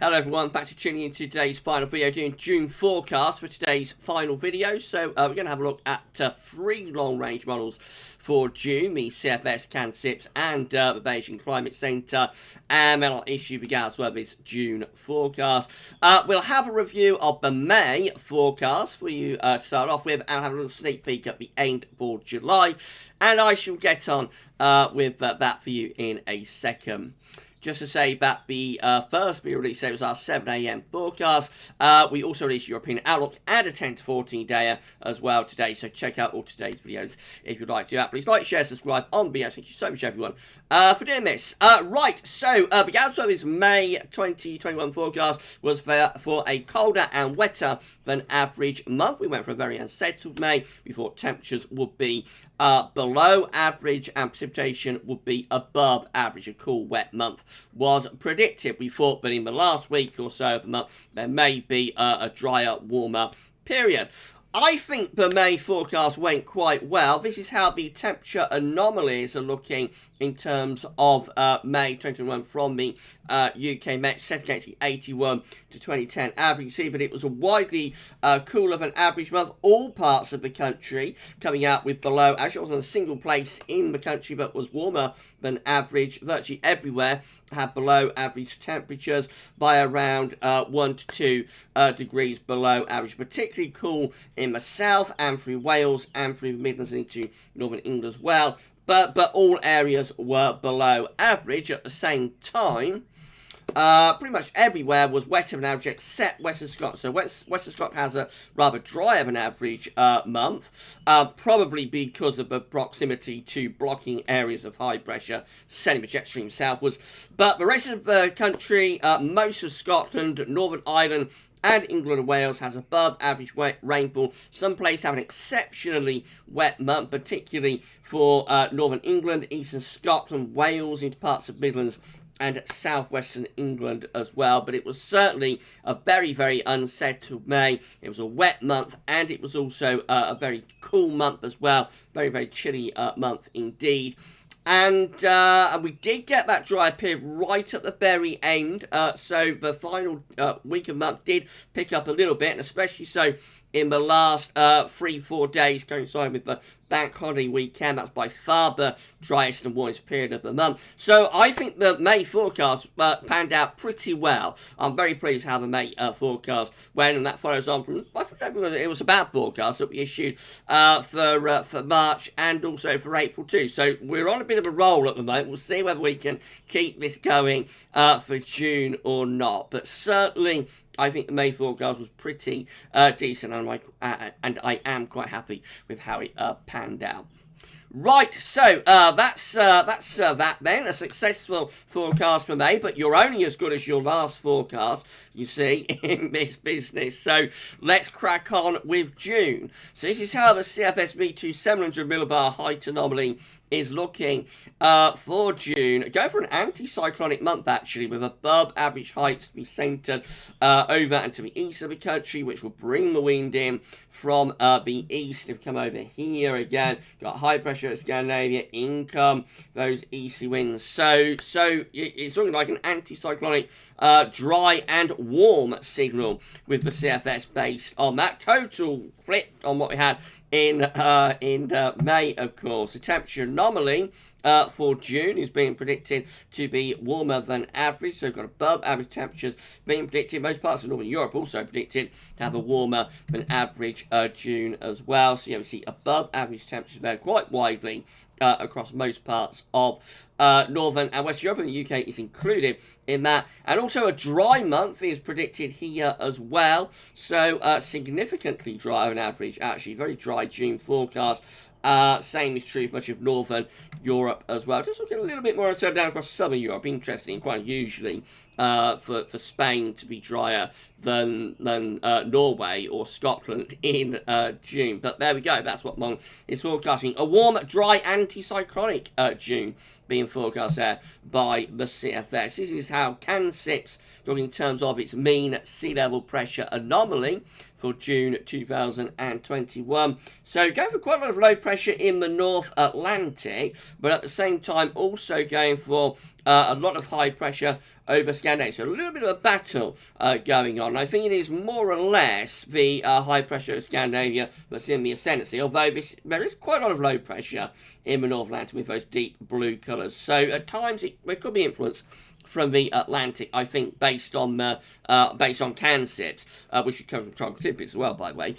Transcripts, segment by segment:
Hello everyone, back to tuning in to today's final video, doing June forecast for today's final video. So we're going to have a look at three long-range models for June, the CFS, CANSIPS and the Beijing Climate Centre, and then I'll issue the GavsWeatherVids June forecast. We'll have a review of the May forecast for you to start off with, and have a little sneak peek at the end for July, and I shall get on with that for you in a second. Just to say that the first video release was our 7 AM forecast. We also released European Outlook and a 10 to 14 day as well today. So check out all today's videos if you'd like to do that. Please like, share, subscribe on video. Thank you so much, everyone, for doing this. Right, so the GWV May 2021 forecast was for a colder and wetter than average month. We went for a very unsettled May. We thought temperatures would be below average and precipitation would be above average. A cool, wet month was predicted. We thought that in the last week or so of the month there may be a drier, warmer period. I think the May forecast went quite well. This is how the temperature anomalies are looking in terms of May 2021 from the UK Met, set against the 81 to 2010 average. You see that it was a widely cooler than average month. All parts of the country coming out with below. Actually, it wasn't a single place in the country that was warmer than average. Virtually everywhere had below average temperatures by around 1 to 2 degrees below average. Particularly cool in the south and through Wales and through the Midlands into northern England as well. But all areas were below average at the same time. Pretty much everywhere was wetter than average except Western Scotland. So Western Scotland has a rather drier than average month, probably because of the proximity to blocking areas of high pressure sending the jet stream southwards. But the rest of the country, most of Scotland, Northern Ireland and England and Wales has above average rainfall. Some places have an exceptionally wet month, particularly for Northern England, Eastern Scotland, Wales, into parts of Midlands and southwestern England as well. But it was certainly a very, very unsettled May. It was a wet month, and it was also a very cool month as well. Very, very chilly month indeed. And we did get that dry period right at the very end. So the final week of the month did pick up a little bit, and especially so in the last 3-4 days coinciding with the bank holiday weekend. That's by far the driest and warmest period of the month. So I think the May forecast panned out pretty well. I'm very pleased how the May forecast went, and that follows on from, I think it was a bad forecast that we issued for March and also for April too. So we're on a bit of a roll at the moment. We'll see whether we can keep this going for June or not. But certainly I think the May forecast was pretty decent, and I am quite happy with how it panned out. Right, so that's that then, a successful forecast for May, but you're only as good as your last forecast, you see, in this business. So let's crack on with June. So this is how the CFS V2 700 millibar height anomaly is looking for June. Go for an anticyclonic month, actually, with above average heights to be centred over and to the east of the country, which will bring the wind in from the east. If you come over here again, got high pressure at Scandinavia, in come those easterly winds. So it's looking like an anticyclonic dry and warm signal with the CFS based on that. Total flip on what we had in May, of course. The temperature anomaly for June is being predicted to be warmer than average, so we've got above average temperatures being predicted. Most parts of Northern Europe also predicted to have a warmer than average June as well. So yeah, we see above average temperatures there quite widely across most parts of Northern and West Europe, and the UK is included in that. And also a dry month is predicted here as well, so significantly drier than average, actually. Very dry June forecast. Same is true for much of Northern Europe as well. Just looking a little bit more down across Southern Europe. Interesting, quite unusually for Spain to be drier than Norway or Scotland in June. But there we go. That's what Mon is forecasting. A warm, dry, anticyclonic June being forecast there by the CFS. This is how CANSIPS, talking in terms of its mean sea level pressure anomaly for June 2021. So going for quite a lot of low pressure in the North Atlantic, but at the same time also going for a lot of high pressure over Scandinavia. So a little bit of a battle going on. I think it is more or less the high pressure of Scandinavia that's in the ascendancy, although there is quite a lot of low pressure in the North Atlantic with those deep blue colours. So at times there could be influence from the Atlantic, I think, based on CANSIPS, which should come from tropical tidbits as well, by the way.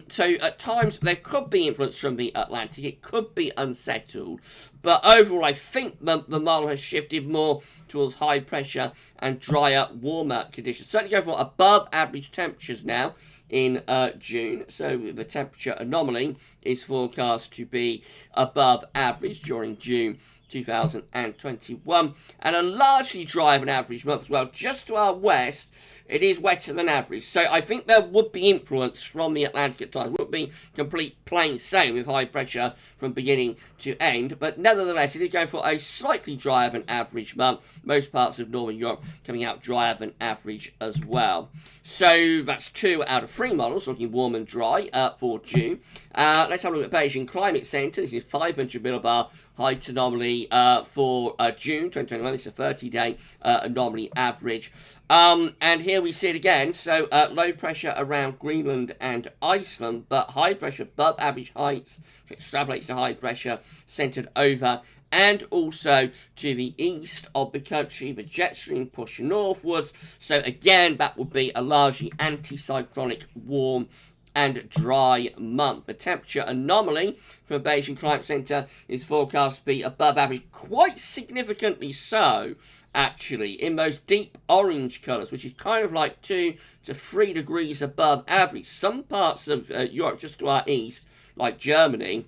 So at times there could be influence from the Atlantic. It could be unsettled, but overall, I think the model has shifted more towards high pressure and drier, warmer conditions. Certainly go for above average temperatures now in June. So the temperature anomaly is forecast to be above average during June 2021, and a largely drier than average month as well. Just to our west, it is wetter than average. So I think there would be influence from the Atlantic at times. It wouldn't be complete plain sailing with high pressure from beginning to end, but nevertheless, it is going for a slightly drier than average month. Most parts of Northern Europe coming out drier than average as well. So that's 2 out of 3 models looking warm and dry for June. Let's have a look at Beijing Climate Centre. This is 500 millibar height anomaly for June 2021. This is a 30-day anomaly average. And here we see it again. So low pressure around Greenland and Iceland, but high pressure above average heights, which extrapolates to high pressure centered over and also to the east of the country. The jet stream push northwards. So again, that would be a largely anticyclonic warm and dry month. The temperature anomaly from Beijing Climate Centre is forecast to be above average, quite significantly so, actually, in those deep orange colours, which is kind of like 2 to 3 degrees above average. Some parts of Europe just to our east, like Germany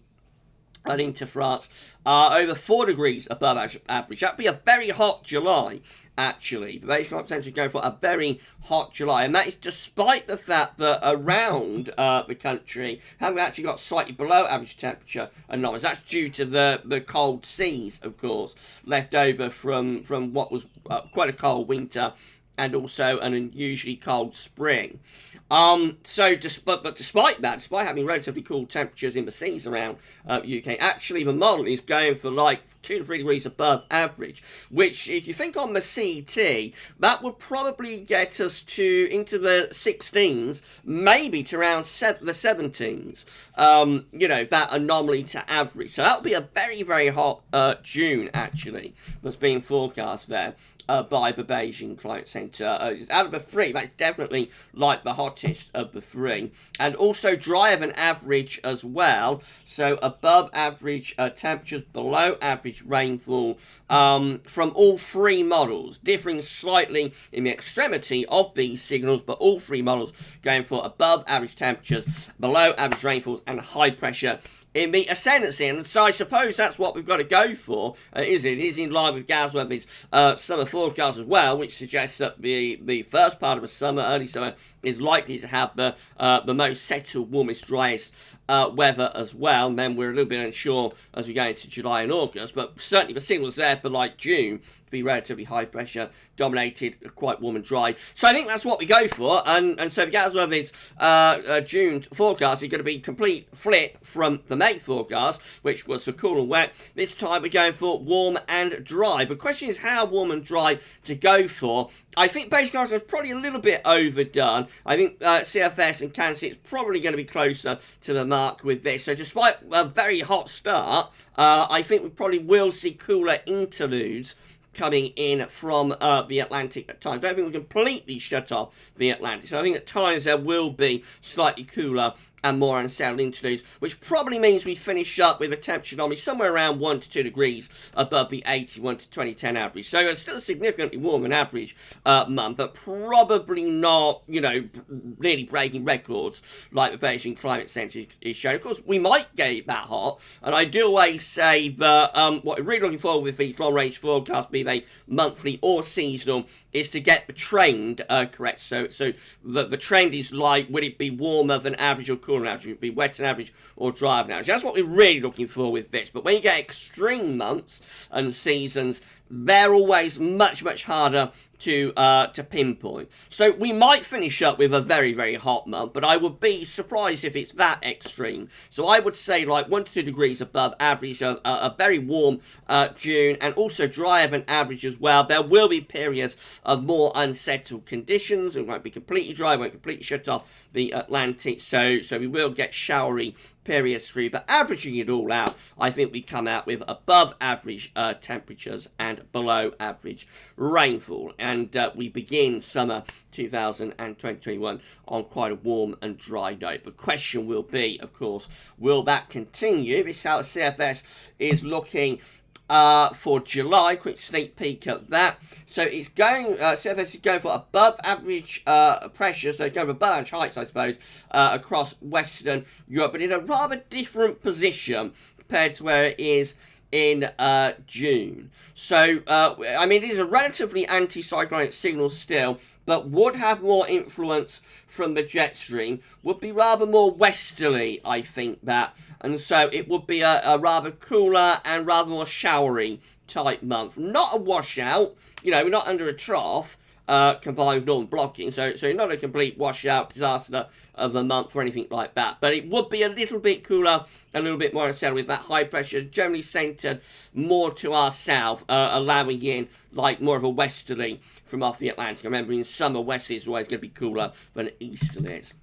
and into France, are over 4 degrees above average. That'd be a very hot July, actually. The Beijing Climate Centre is going for a very hot July, and that is despite the fact that around the country have actually got slightly below average temperature anomalies. That's due to the cold seas, of course, left over from what was quite a cold winter and also an unusually cold spring. Despite that, despite having relatively cool temperatures in the seas around UK, actually the model is going for like 2 to 3 degrees above average, which, if you think on the CT, that would probably get us into the 16s, maybe to around the 17s. That anomaly to average. So that would be a very, very hot June, actually, that's being forecast there by the Beijing Climate Centre. Out of the 3, that's definitely like the hottest of the 3. And also drier than average as well. So above average temperatures, below average rainfall from all 3 models, differing slightly in the extremity of these signals, but all 3 models going for above average temperatures, below average rainfalls, and high pressure in the ascendancy. And so I suppose that's what we've got to go for, is it? It is in line with GavsWeatherVids summer forecast as well, which suggests that the first part of the summer, early summer, is likely to have the most settled, warmest, driest weather as well. And then we're a little bit unsure as we go into July and August, but certainly the signal's there for like June to be relatively high pressure, dominated, quite warm and dry. So I think that's what we go for, and so the GavsWeatherVids June forecast is going to be complete flip from the May forecast, which was for cool and wet. This time we're going for warm and dry. The question is how warm and dry to go for. I think Beijing Climate is probably a little bit overdone. I think CFS and CANSIPS is probably going to be closer to the mark with this. So despite a very hot start, I think we probably will see cooler interludes coming in from the Atlantic at times. I don't think we completely shut off the Atlantic. So I think at times there will be slightly cooler and more unsettled interludes, which probably means we finish up with a temperature anomaly somewhere around 1 to 2 degrees above the 81 to 2010 average. So it's still a significantly warmer than average month, but probably not, nearly breaking records like the Beijing Climate Centre is showing. Of course, we might get it that hot, and I do always say that what we're really looking forward with these long-range forecasts, be they monthly or seasonal, is to get the trend correct. So the trend is like, would it be warmer than average or cooler than average? Would it be wet than average or dry than average? That's what we're really looking for with this. But when you get extreme months and seasons, they're always much, much harder to pinpoint. So we might finish up with a very, very hot month, but I would be surprised if it's that extreme. So I would say like 1 to 2 degrees above average, a very warm June, and also drier than average as well. There will be periods of more unsettled conditions. It won't be completely dry, it won't completely shut off the Atlantic, so we will get showery periods through, but averaging it all out, I think we come out with above average temperatures and below average rainfall, and we begin summer 2021 on quite a warm and dry note. The question will be, of course, will that continue? This is how the CFS is looking for July. Quick sneak peek at that. So it's going, CFS is going for above average pressure, so going for above average heights, I suppose, across Western Europe, but in a rather different position compared to where it is in June. So, I mean, it is a relatively anticyclonic signal still, but would have more influence from the jet stream, would be rather more westerly, I think, that. And so it would be a rather cooler and rather more showery type month. Not a washout, you know, we're not under a trough combined with northern blocking, so not a complete washout disaster of a month or anything like that. But it would be a little bit cooler, a little bit more unsettled with that high pressure generally centred more to our south, allowing in like more of a westerly from off the Atlantic. Remember, in summer, westerly is always going to be cooler than easterly is.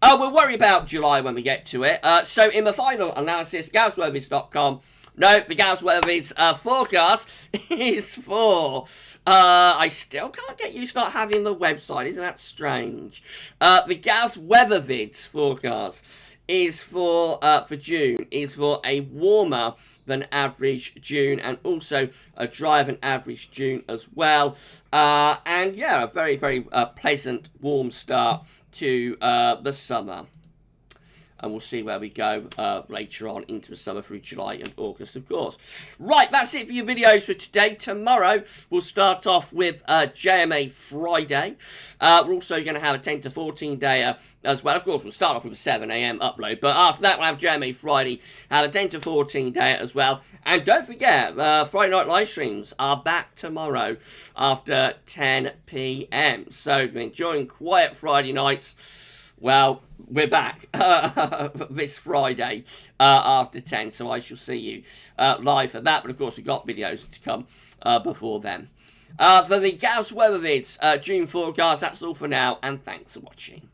We'll worry about July when we get to it. So in the final analysis, GavsWeatherVids.com. No, the GavsWeatherVids forecast is for... I still can't get used to not having the website. Isn't that strange? The GavsWeatherVids forecast is for June. Is for a warmer than average June, and also a drier than average June as well. And yeah, a very, very pleasant, warm start to the summer. And we'll see where we go later on into the summer through July and August, of course. Right, that's it for your videos for today. Tomorrow, we'll start off with JMA Friday. We're also going to have a 10 to 14 day as well. Of course, we'll start off with a 7 AM upload. But after that, we'll have JMA Friday, have a 10 to 14 day as well. And don't forget, Friday night live streams are back tomorrow after 10 PM. So if you're enjoying quiet Friday nights, well, we're back this Friday after 10, so I shall see you live for that. But of course, we've got videos to come before then. For the GavsWeatherVids June forecast, that's all for now, and thanks for watching.